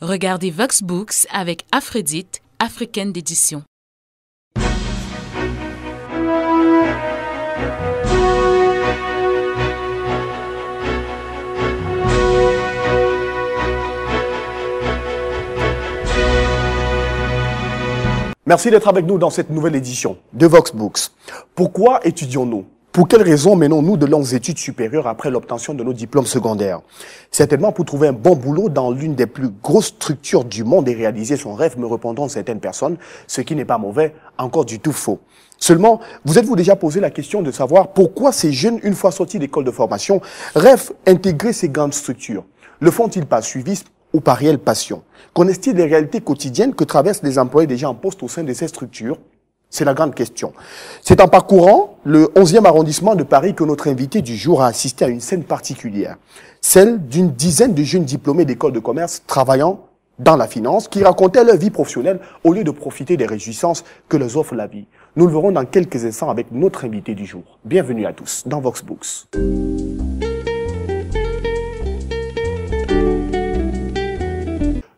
Regardez Vox Books avec Aphrodite, africaine d'édition. Merci d'être avec nous dans cette nouvelle édition de Vox Books. Pourquoi étudions-nous? Pour quelles raisons menons-nous de longues études supérieures après l'obtention de nos diplômes secondaires? Certainement pour trouver un bon boulot dans l'une des plus grosses structures du monde et réaliser son rêve, me répondront certaines personnes, ce qui n'est pas mauvais, encore du tout faux. Seulement, vous êtes-vous déjà posé la question de savoir pourquoi ces jeunes, une fois sortis d'école de formation, rêvent intégrer ces grandes structures? Le font-ils par suivisme ou par réelle passion? Connaissent-ils les réalités quotidiennes que traversent les employés déjà en poste au sein de ces structures? C'est la grande question. C'est en parcourant le 11e arrondissement de Paris que notre invité du jour a assisté à une scène particulière. Celle d'une dizaine de jeunes diplômés d'école de commerce travaillant dans la finance qui racontaient leur vie professionnelle au lieu de profiter des réjouissances que leur offre la vie. Nous le verrons dans quelques instants avec notre invité du jour. Bienvenue à tous dans Vox Books.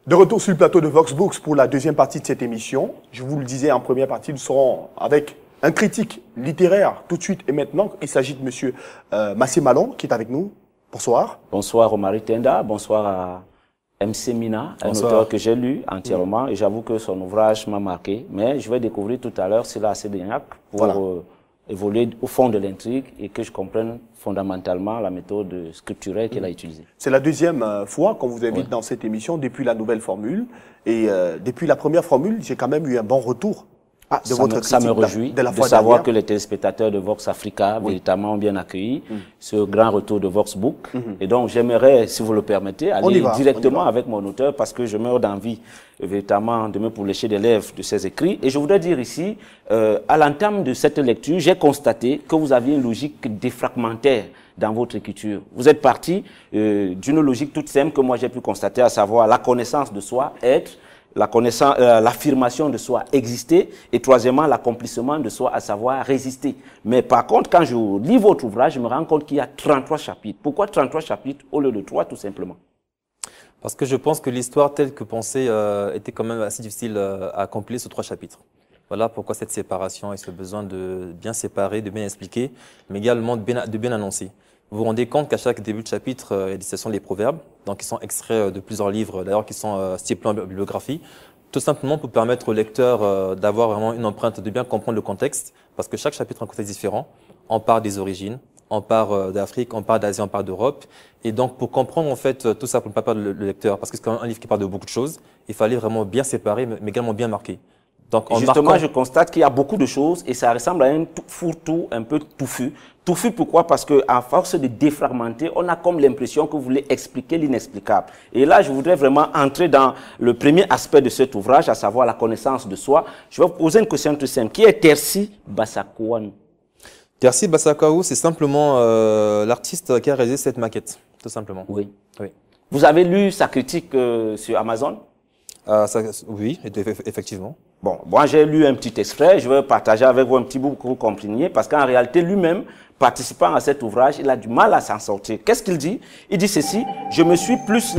De retour sur le plateau de Vox Books pour la deuxième partie de cette émission. Je vous le disais en première partie, nous serons avec un critique littéraire tout de suite et maintenant. Il s'agit de monsieur Massé Malon qui est avec nous. Bonsoir. Bonsoir Omari Tenda, bonsoir à MC Mina, un auteur que j'ai lu entièrement et j'avoue que son ouvrage m'a marqué. Mais je vais découvrir tout à l'heure Sylla Sédéniak pour évoluer au fond de l'intrigue et que je comprenne fondamentalement la méthode scripturaire qu'il a utilisée. C'est la deuxième fois qu'on vous invite dans cette émission depuis la nouvelle formule. Et depuis la première formule, j'ai quand même eu un bon retour de votre critique. Ça me réjouit de savoir que les téléspectateurs de Vox Africa véritablement ont bien accueilli ce grand retour de Vox Book. Et donc j'aimerais, si vous le permettez, aller directement avec mon auteur parce que je meurs d'envie véritablement de me lécher des lèvres de ses écrits. Et je voudrais dire ici, à l'entame de cette lecture, j'ai constaté que vous aviez une logique défragmentaire dans votre écriture. Vous êtes parti d'une logique toute simple que moi j'ai pu constater, à savoir la connaissance de soi, être, l'affirmation de soi, exister, et troisièmement, l'accomplissement de soi, à savoir résister. Mais par contre, quand je lis votre ouvrage, je me rends compte qu'il y a 33 chapitres. Pourquoi 33 chapitres au lieu de 3, tout simplement? Parce que je pense que l'histoire telle que pensée était quand même assez difficile à accomplir sur 3 chapitres. Voilà pourquoi cette séparation et ce besoin de bien séparer, de bien expliquer, mais également de bien annoncer. Vous vous rendez compte qu'à chaque début de chapitre, il y a des citations des proverbes, donc qui sont extraits de plusieurs livres, d'ailleurs qui sont stipulés en bibliographie, tout simplement pour permettre au lecteur d'avoir vraiment une empreinte, de bien comprendre le contexte, parce que chaque chapitre a un contexte différent. On part des origines, on part d'Afrique, on part d'Asie, on part d'Europe, et donc pour comprendre en fait tout ça, pour ne pas perdre le lecteur, parce que c'est quand même un livre qui parle de beaucoup de choses, il fallait vraiment bien séparer, mais également bien marquer. Donc, justement, je constate qu'il y a beaucoup de choses et ça ressemble à un fourre-tout un peu touffu. Touffu, pourquoi? Parce que à force de défragmenter, on a comme l'impression que vous voulez expliquer l'inexplicable. Et là, je voudrais vraiment entrer dans le premier aspect de cet ouvrage, à savoir la connaissance de soi. Je vais vous poser une question tout simple. Qui est Tersi Bassakouane? Tersi Bassakouane, c'est simplement l'artiste qui a réalisé cette maquette, tout simplement. Oui. Vous avez lu sa critique sur Amazon? Oui, effectivement. Bon, moi j'ai lu un petit extrait, je vais partager avec vous un petit bout pour que vous compreniez, parce qu'en réalité lui-même, participant à cet ouvrage, il a du mal à s'en sortir. Qu'est-ce qu'il dit? Il dit ceci: je me suis plus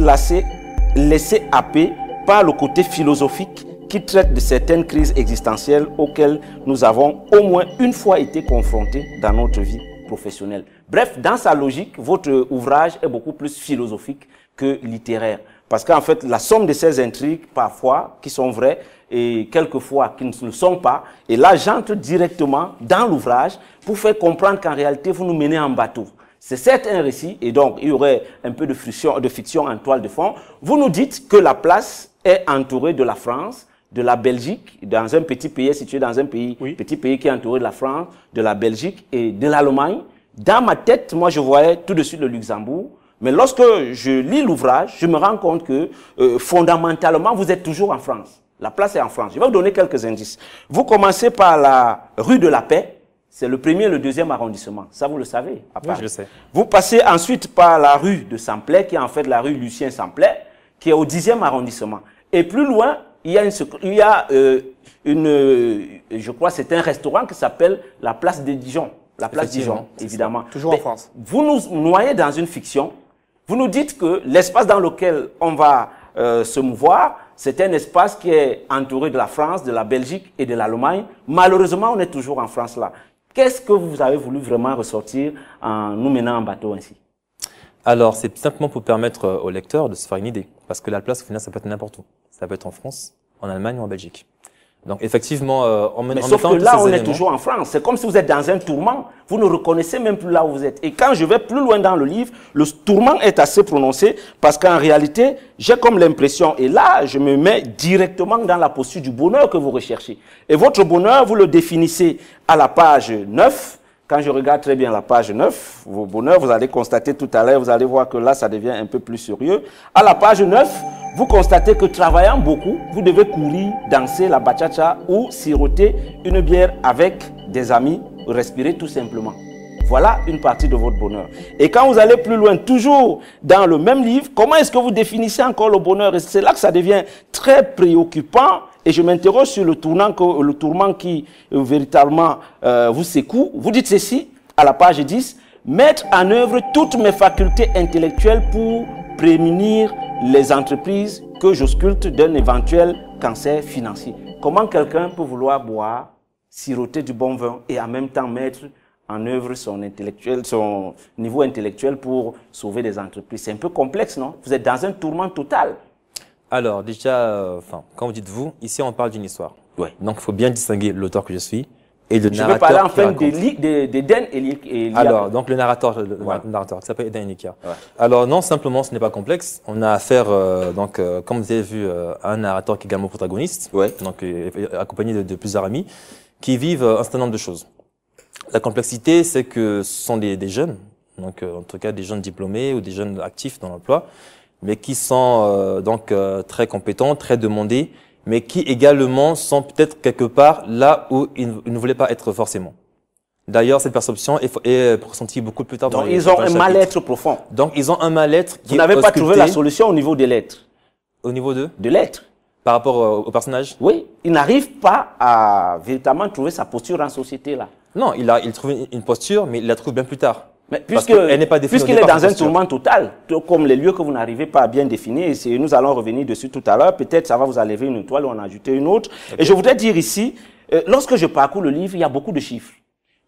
laissé happer par le côté philosophique qui traite de certaines crises existentielles auxquelles nous avons au moins une fois été confrontés dans notre vie professionnelle. Bref, dans sa logique, votre ouvrage est beaucoup plus philosophique que littéraire. Parce qu'en fait, la somme de ces intrigues, parfois, qui sont vraies, et quelquefois qui ne le sont pas, et là, j'entre directement dans l'ouvrage pour faire comprendre qu'en réalité, vous nous menez en bateau. C'est certes un récit, et donc il y aurait un peu de fiction en toile de fond. Vous nous dites que la place est entourée de la France, de la Belgique, dans un petit pays situé dans un pays, petit pays qui est entouré de la France, de la Belgique et de l'Allemagne. Dans ma tête, moi, je voyais tout de suite le Luxembourg. Mais lorsque je lis l'ouvrage, je me rends compte que fondamentalement, vous êtes toujours en France. La place est en France. Je vais vous donner quelques indices. Vous commencez par la rue de la Paix. C'est le premier et le deuxième arrondissement. Ça, vous le savez. Oui, je le sais. Vous passez ensuite par la rue de Samplet, qui est en fait la rue Lucien Samplet, qui est au 10e arrondissement. Et plus loin, il y a je crois, c'est un restaurant qui s'appelle la place de Dijon. La place Dijon, évidemment. Toujours en France. Vous nous noyez dans une fiction. Vous nous dites que l'espace dans lequel on va se mouvoir. C'est un espace qui est entouré de la France, de la Belgique et de l'Allemagne. Malheureusement, on est toujours en France là. Qu'est-ce que vous avez voulu vraiment ressortir en nous menant en bateau ainsi? Alors, c'est simplement pour permettre aux lecteurs de se faire une idée. Parce que la place, au final, ça peut être n'importe où. Ça peut être en France, en Allemagne ou en Belgique. Donc, effectivement, mais sauf que là, on est toujours en France. C'est comme si vous êtes dans un tourment. Vous ne reconnaissez même plus là où vous êtes. Et quand je vais plus loin dans le livre, le tourment est assez prononcé parce qu'en réalité, j'ai comme l'impression, et là, je me mets directement dans la posture du bonheur que vous recherchez. Et votre bonheur, vous le définissez à la page 9. Quand je regarde très bien la page 9, vos bonheurs, vous allez constater tout à l'heure, vous allez voir que là, ça devient un peu plus sérieux. À la page 9, vous constatez que travaillant beaucoup, vous devez courir, danser la bachata ou siroter une bière avec des amis, respirer tout simplement. Voilà une partie de votre bonheur. Et quand vous allez plus loin, toujours dans le même livre, comment est-ce que vous définissez encore le bonheur? Et c'est là que ça devient très préoccupant. Et je m'interroge sur le tourment qui véritablement vous secoue. Vous dites ceci, à la page 10, « Mettre en œuvre toutes mes facultés intellectuelles pour prémunir les entreprises que j'ausculte d'un éventuel cancer financier. » Comment quelqu'un peut vouloir boire, siroter du bon vin et en même temps mettre en œuvre son niveau intellectuel pour sauver des entreprises? C'est un peu complexe, non? Vous êtes dans un tourment total. Alors, déjà, quand vous dites vous, ici, on parle d'une histoire. Ouais. Donc, il faut bien distinguer l'auteur que je suis et le narrateur. Je vais parler enfin d'Eden et Likia. Alors, donc, le narrateur qui s'appelle Eden et Likia. Ouais. Alors, non, simplement, ce n'est pas complexe. On a affaire, comme vous avez vu, à un narrateur qui est également protagoniste. Ouais. Donc, accompagné de plusieurs amis qui vivent un certain nombre de choses. La complexité, c'est que ce sont des jeunes, donc, en tout cas, des jeunes diplômés ou des jeunes actifs dans l'emploi, mais qui sont très compétents, très demandés, mais qui également sont peut-être quelque part là où ils ne voulaient pas être forcément. D'ailleurs, cette perception est ressentie beaucoup plus tard. Donc, ils ont un mal-être profond. Donc, ils ont un mal-être qui Vous n'avez pas trouvé la solution au niveau des lettres. Au niveau de lettres. Par rapport au personnage? Oui, il n'arrive pas à véritablement trouver sa posture en société là. Non, il trouve une posture, mais il la trouve bien plus tard. Mais puisqu'il est dans un tourment total, comme les lieux que vous n'arrivez pas à bien définir, et nous allons revenir dessus tout à l'heure, peut-être ça va vous enlever une étoile ou en ajouter une autre. Okay. Et je voudrais dire ici, lorsque je parcours le livre, il y a beaucoup de chiffres.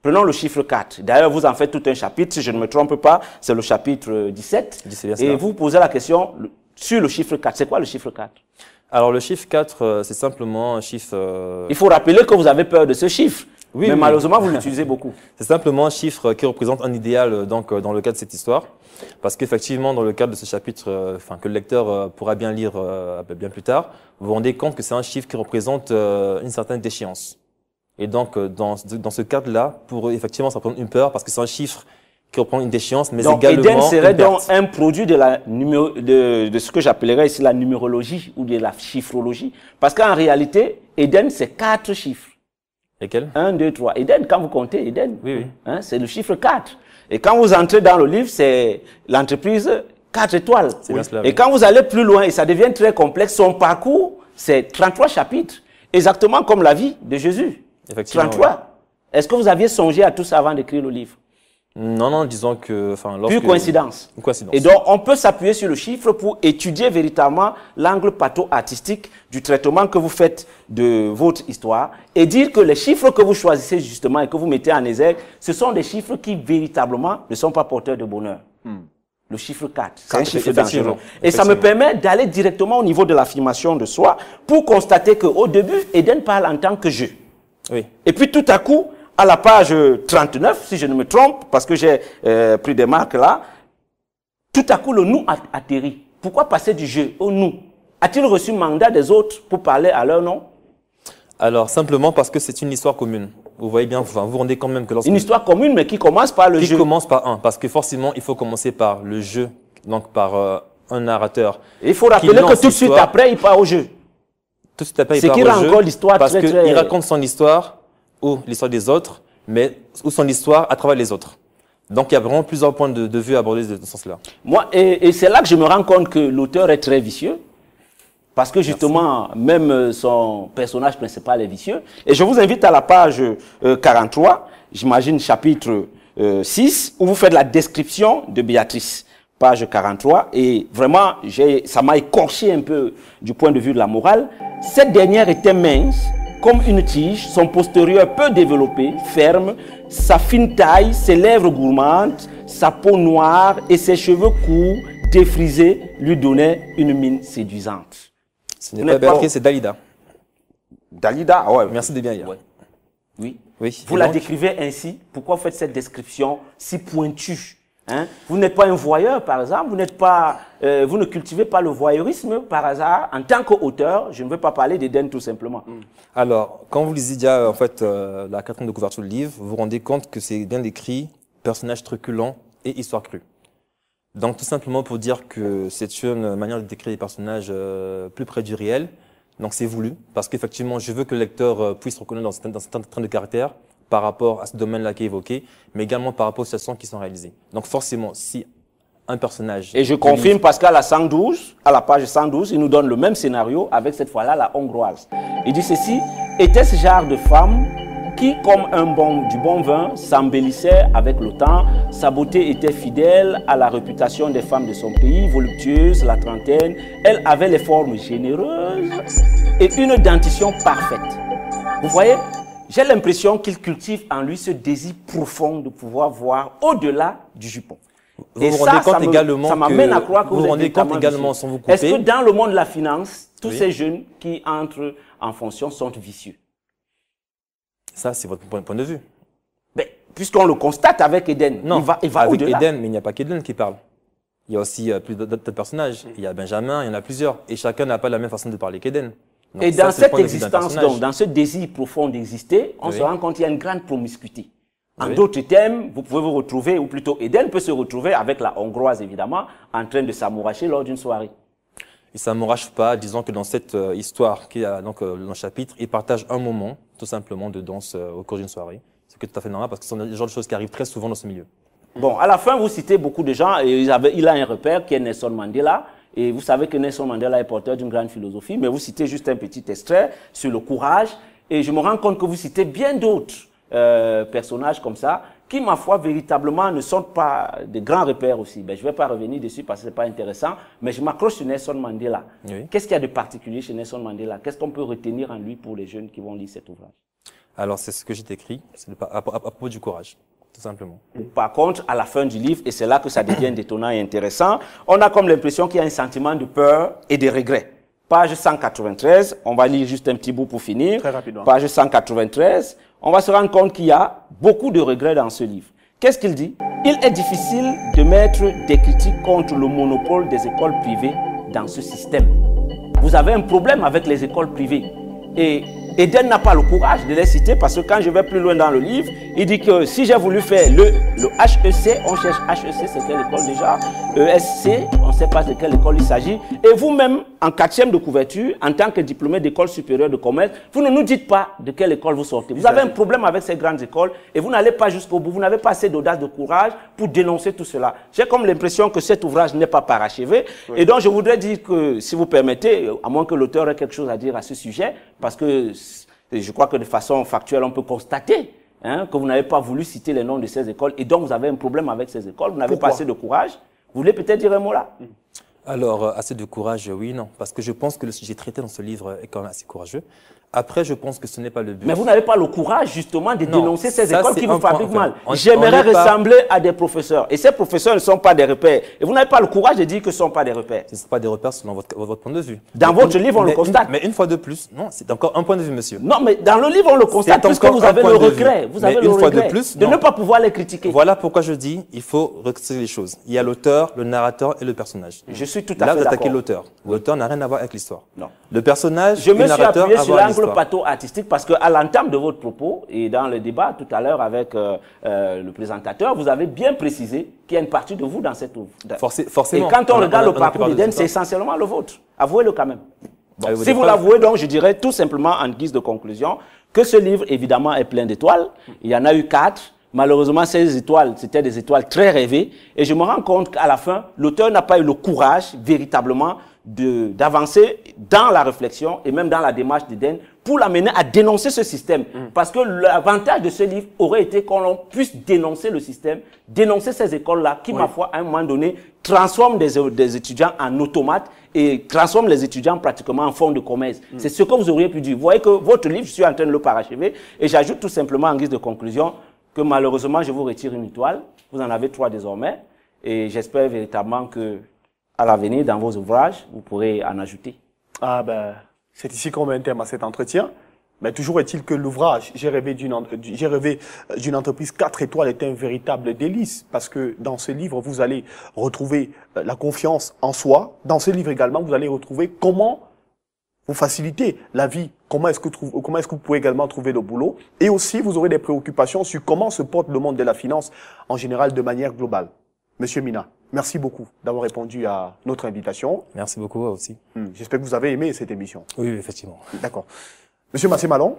Prenons le chiffre 4. D'ailleurs, vous en faites tout un chapitre, si je ne me trompe pas, c'est le chapitre 17. Et vous posez la question sur le chiffre 4. C'est quoi le chiffre 4? Alors, le chiffre 4, c'est simplement un chiffre... Il faut rappeler que vous avez peur de ce chiffre. Oui, mais malheureusement, vous l'utilisez beaucoup. C'est simplement un chiffre qui représente un idéal dans le cadre de cette histoire. Parce qu'effectivement, dans le cadre de ce chapitre, que le lecteur pourra bien lire bien plus tard, vous vous rendez compte que c'est un chiffre qui représente une certaine déchéance. Et donc, dans ce cadre-là, pour eux, effectivement, ça représente une peur parce que c'est un chiffre qui reprend une déchéance, mais donc, également Eden serait donc un produit de ce que j'appellerais ici la numérologie ou de la chiffrologie. Parce qu'en réalité, Eden, c'est 4 chiffres. Lesquels? 1, 2, 3. Eden, quand vous comptez, Eden, oui. Hein, c'est le chiffre 4. Et quand vous entrez dans le livre, c'est l'entreprise 4 étoiles. Oui. Cela, et quand vous allez plus loin, et ça devient très complexe, son parcours, c'est 33 chapitres. Exactement comme la vie de Jésus. Effectivement. 33. Oui. Est-ce que vous aviez songé à tout ça avant d'écrire le livre? Non, disons que... Pure coïncidence. Une coïncidence. Et donc, on peut s'appuyer sur le chiffre pour étudier véritablement l'angle patho-artistique du traitement que vous faites de votre histoire et dire que les chiffres que vous choisissez justement et que vous mettez en exergue, ce sont des chiffres qui véritablement ne sont pas porteurs de bonheur. Le chiffre 4, c'est un chiffre dangereux. Et ça me permet d'aller directement au niveau de l'affirmation de soi pour constater qu'au début, Eden parle en tant que je. Oui. Et puis tout à coup, à la page 39, si je ne me trompe, parce que j'ai pris des marques là, tout à coup le nous atterrit. Pourquoi passer du je au nous? A-t-il reçu mandat des autres pour parler à leur nom? Alors, simplement parce que c'est une histoire commune. Vous voyez bien, vous vous rendez quand même que une histoire commune, mais qui commence par le je. Qui commence par un, parce que forcément, il faut commencer par le je, donc par un narrateur. Et il faut rappeler que tout de suite après, il part au jeu. Tout de suite après, il part au jeu. C'est qui rend encore l'histoire parce qu'il raconte son histoire ou l'histoire des autres, mais ou son histoire à travers les autres. Donc, il y a vraiment plusieurs points de vue abordés de ce sens-là. Moi, et c'est là que je me rends compte que l'auteur est très vicieux. Parce que justement, même son personnage principal est vicieux. Et je vous invite à la page 43, j'imagine chapitre 6, où vous faites la description de Béatrice. page 43, et vraiment, ça m'a écorché un peu du point de vue de la morale. Cette dernière était mince, comme une tige, son postérieur peu développé, ferme, sa fine taille, ses lèvres gourmandes, sa peau noire et ses cheveux courts, défrisés, lui donnaient une mine séduisante. Ce n'est pas Béatrice, c'est Dalida. Dalida, ouais. Merci de bien dire. Ouais. Oui. Oui. Vous la décrivez ainsi. Pourquoi vous faites cette description si pointue? Hein? Vous n'êtes pas un voyeur, par exemple. Vous ne cultivez pas le voyeurisme, par hasard. En tant qu'auteur, je ne veux pas parler d'Éden, tout simplement. Alors, quand vous lisez déjà en fait, la quatrième de couverture du livre, vous vous rendez compte que c'est bien décrit personnage truculent et histoire crue. Donc, tout simplement pour dire que c'est une manière de décrire les personnages plus près du réel. Donc, c'est voulu, parce qu'effectivement, je veux que le lecteur puisse reconnaître dans certains traits de caractère par rapport à ce domaine-là qui est évoqué, mais également par rapport aux situations qui sont réalisées. Donc, forcément, si un personnage... Et je confirme parce qu'à la 112, à la page 112, il nous donne le même scénario avec cette fois-là la hongroise. Il dit ceci: était ce genre de femme qui, comme du bon vin, s'embellissait avec le temps. Sa beauté était fidèle à la réputation des femmes de son pays, voluptueuse, la trentaine. Elle avait les formes généreuses et une dentition parfaite. Vous voyez, j'ai l'impression qu'il cultive en lui ce désir profond de pouvoir voir au-delà du jupon. Vous vous rendez compte également ça m'amène à croire que vous rendez compte également, sans vous couper. Est-ce que dans le monde de la finance, tous ces jeunes qui entrent en fonction sont vicieux? Ça, c'est votre point de vue. Ben, puisqu'on le constate avec Eden, non, il va avec au-delà. Eden, mais il n'y a pas qu'Eden qui parle. Il y a aussi plus d'autres personnages. Il y a Benjamin, il y en a plusieurs. Et chacun n'a pas la même façon de parler qu'Eden. Et dans cette existence, donc, dans ce désir profond d'exister, on se rend compte qu'il y a une grande promiscuité. En d'autres termes, vous pouvez vous retrouver, ou plutôt Eden peut se retrouver avec la hongroise, évidemment, en train de s'amouracher lors d'une soirée. Il ne s'amourache pas, disons que dans cette histoire qui a donc dans le chapitre, il partage un moment, tout simplement, de danse au cours d'une soirée. C'est tout à fait normal parce que ce sont le genre de choses qui arrivent très souvent dans ce milieu. Bon, à la fin, vous citez beaucoup de gens, et il a un repère qui est Nelson Mandela, et vous savez que Nelson Mandela est porteur d'une grande philosophie, mais vous citez juste un petit extrait sur le courage, et je me rends compte que vous citez bien d'autres personnages comme ça, qui, ma foi, véritablement ne sont pas de grands repères aussi. Ben, je ne vais pas revenir dessus parce que ce n'est pas intéressant, mais je m'accroche sur Nelson Mandela. Oui. Qu'est-ce qu'il y a de particulier chez Nelson Mandela? Qu'est-ce qu'on peut retenir en lui pour les jeunes qui vont lire cet ouvrage? Alors, c'est ce que j'ai écrit, c'est à propos du courage, tout simplement. Par contre, à la fin du livre, et c'est là que ça devient détonnant et intéressant, on a comme l'impression qu'il y a un sentiment de peur et de regret. Page 193, on va lire juste un petit bout pour finir. Très rapidement. Page 193, on va se rendre compte qu'il y a beaucoup de regrets dans ce livre. Qu'est-ce qu'il dit? Il est difficile de mettre des critiques contre le monopole des écoles privées dans ce système. Vous avez un problème avec les écoles privées. Et Eden n'a pas le courage de les citer parce que quand je vais plus loin dans le livre, il dit que si j'ai voulu faire le HEC, on cherche HEC, c'est quelle école déjà? ESC, on ne sait pas de quelle école il s'agit. Et vous-même, en 4e de couverture, en tant que diplômé d'école supérieure de commerce, vous ne nous dites pas de quelle école vous sortez. Vous avez un problème avec ces grandes écoles et vous n'allez pas jusqu'au bout. Vous n'avez pas assez d'audace, de courage pour dénoncer tout cela. J'ai comme l'impression que cet ouvrage n'est pas parachevé. Oui. Et donc, je voudrais dire que, si vous permettez, à moins que l'auteur ait quelque chose à dire à ce sujet, parce que je crois que de façon factuelle, on peut constater que vous n'avez pas voulu citer les noms de ces écoles et donc vous avez un problème avec ces écoles, vous n'avez pas assez de courage. Vous voulez peut-être dire un mot là? Alors, assez de courage, oui, non. Parce que je pense que le sujet traité dans ce livre est quand même assez courageux. Après, je pense que ce n'est pas le but. Mais vous n'avez pas le courage, justement, de dénoncer ces écoles qui vous fabriquent mal. J'aimerais ressembler à des professeurs. Et ces professeurs ne sont pas des repères. Et vous n'avez pas le courage de dire que ce ne sont pas des repères. Ce ne sont pas des repères selon votre point de vue. Dans votre livre, on le constate. Mais une fois de plus, non, c'est encore un point de vue, monsieur. Non, mais dans le livre, on le constate puisque vous avez le regret. Vous avez le regret de ne pas pouvoir les critiquer. Voilà pourquoi je dis, il faut rectifier les choses. Il y a l'auteur, le narrateur et le personnage. Je suis tout à fait d'accord. Là, vous attaquez l'auteur. L'auteur n'a rien à voir avec l'histoire. Non. Le personnage, je me suis appuyé sur l'angle patho-artistique parce qu'à l'entame de votre propos et dans le débat tout à l'heure avec le présentateur, vous avez bien précisé qu'il y a une partie de vous dans cette œuvre. Forcément. Et quand on regarde le parcours d'Eden, c'est essentiellement le vôtre. Avouez-le quand même. Bon, si vous l'avouez, donc, je dirais tout simplement en guise de conclusion que ce livre, évidemment, est plein d'étoiles. Il y en a eu 4. Malheureusement, ces étoiles, c'était des étoiles très rêvées. Et je me rends compte qu'à la fin, l'auteur n'a pas eu le courage, véritablement, d'avancer dans la réflexion et même dans la démarche d'Éden pour l'amener à dénoncer ce système. Parce que l'avantage de ce livre aurait été qu'on puisse dénoncer le système, dénoncer ces écoles-là qui, ma foi, à un moment donné, transforment des étudiants en automates et transforment les étudiants pratiquement en fonds de commerce. C'est ce que vous auriez pu dire. Vous voyez que votre livre, je suis en train de le parachever et j'ajoute tout simplement en guise de conclusion que malheureusement, je vous retire une étoile. Vous en avez 3 désormais et j'espère véritablement que à l'avenir, dans vos ouvrages, vous pourrez en ajouter. Ah ben, c'est ici qu'on met un terme à cet entretien. Mais toujours est-il que l'ouvrage J'ai rêvé d'une entreprise 4 étoiles est un véritable délice parce que dans ce livre, vous allez retrouver la confiance en soi. Dans ce livre également, vous allez retrouver comment vous faciliter la vie. Comment est-ce que vous pouvez également trouver le boulot. Et aussi, vous aurez des préoccupations sur comment se porte le monde de la finance en général de manière globale. Monsieur Mina, merci beaucoup d'avoir répondu à notre invitation. Merci beaucoup aussi. J'espère que vous avez aimé cette émission. Oui, effectivement. D'accord. Monsieur Massé Malon.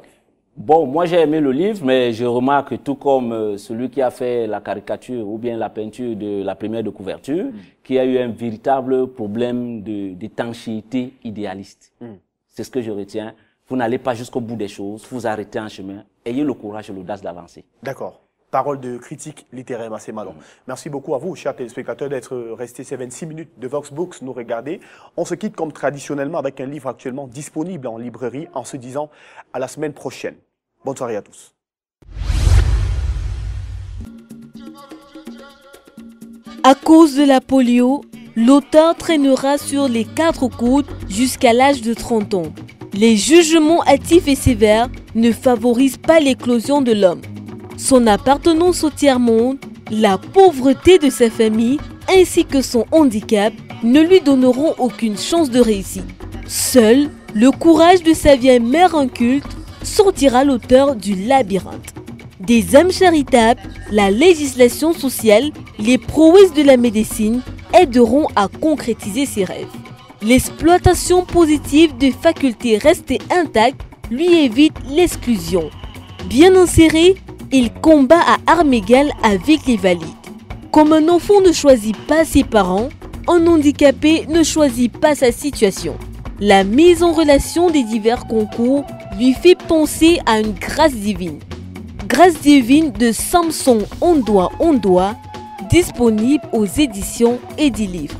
Bon, moi j'ai aimé le livre, mais je remarque que tout comme celui qui a fait la caricature ou bien la peinture de la première de couverture, qui a eu un véritable problème d'étanchéité idéaliste. C'est ce que je retiens. Vous n'allez pas jusqu'au bout des choses, vous arrêtez en chemin. Ayez le courage et l'audace d'avancer. D'accord. Parole de critique littéraire, Massé Malon. Merci beaucoup à vous, chers téléspectateurs, d'être restés ces 26 minutes de Vox Books nous regarder. On se quitte comme traditionnellement avec un livre actuellement disponible en librairie en se disant à la semaine prochaine. Bonne soirée à tous. À cause de la polio, l'auteur traînera sur les 4 côtes jusqu'à l'âge de 30 ans. Les jugements hâtifs et sévères ne favorisent pas l'éclosion de l'homme. Son appartenance au tiers-monde, la pauvreté de sa famille ainsi que son handicap ne lui donneront aucune chance de réussite. Seul le courage de sa vieille mère inculte sortira l'auteur du labyrinthe. Des âmes charitables, la législation sociale, les prouesses de la médecine aideront à concrétiser ses rêves. L'exploitation positive des facultés restées intactes lui évite l'exclusion. Bien inséré, il combat à armes égales avec les valides. Comme un enfant ne choisit pas ses parents, un handicapé ne choisit pas sa situation. La mise en relation des divers concours lui fait penser à une grâce divine. Grâce divine de Samson Ondoa, disponible aux éditions Edilivre.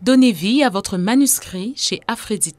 Donnez vie à votre manuscrit chez Aphrodite.